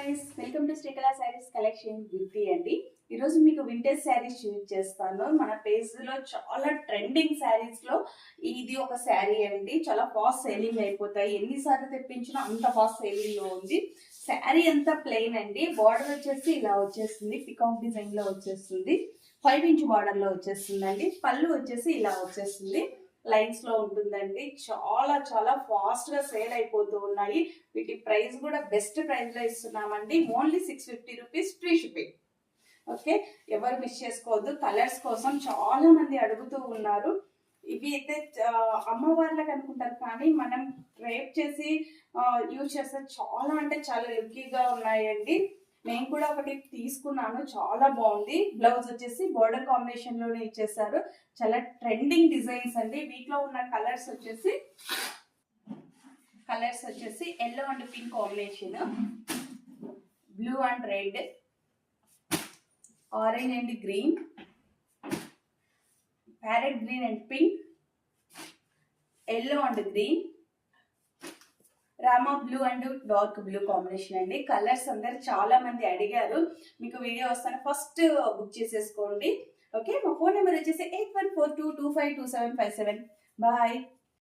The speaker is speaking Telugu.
Guys, welcome to Srikala saris collection beauty అండి. ఈరోజు మీకు వింటేజ్ శారీస్ చూస్ చేస్తాను. మన పేజ్ లో చాలా ట్రెండింగ్ శారీస్ లో ఇది ఒక శారీ అండి. చాలా ఫాస్ట్ సేలింగ్ అయిపోతాయి. ఎన్నిసార్లు తెప్పించినా అంత ఫాస్ట్ సేలింగ్ లో ఉంది. శారీ అంతా ప్లెయిన్ అండి. బార్డర్ వచ్చేసి ఇలా వచ్చేస్తుంది, పికాక్ డిజైన్ లో వచ్చేస్తుంది. 5 ఇంచ్ బార్డర్ లో వచ్చేస్తుందండి. పళ్ళు వచ్చేసి ఇలా వచ్చేస్తుంది, లైన్స్ లో ఉంటుందండి. చాలా చాలా ఫాస్ట్ గా సేల్ అయిపోతూ ఉన్నాయి. వీటి ప్రైస్ కూడా బెస్ట్ ప్రైస్ లో ఇస్తున్నామండి. Only 650 rupees, free shipping. Okay, ఎవరు మిస్ చేసుకోవద్దు. కలర్స్ కోసం చాలా మంది అడుగుతూ ఉన్నారు. ఇవి అయితే అమ్మవార్లకు అనుకుంటారు, కానీ మనం రేప్ చేసి యూజ్ చేస్తే చాలా అంటే చాలా లుక్కీగా ఉన్నాయండి. నేను కూడా ఒకటి తీసుకున్నాను, చాలా బాగుంది. బ్లౌజ్ వచ్చేసి బోర్డర్ కాంబినేషన్ లోనే ఇచ్చేసారు. చాలా ట్రెండింగ్ డిజైన్స్ అండి. వీటిలో ఉన్న కలర్స్ వచ్చేసి yellow and pink combination, blue and red, orange and green, parrot green and pink, yellow and green, Rama blue and dark blue combination అండి. కలర్స్ అందరు చాలా మంది అడిగారు. మీకు వీడియో వస్తాను, ఫస్ట్ బుక్ చేసేసుకోండి. ఓకే, మా ఫోన్ నెంబర్ వచ్చేసి 8142252757. బాయ్.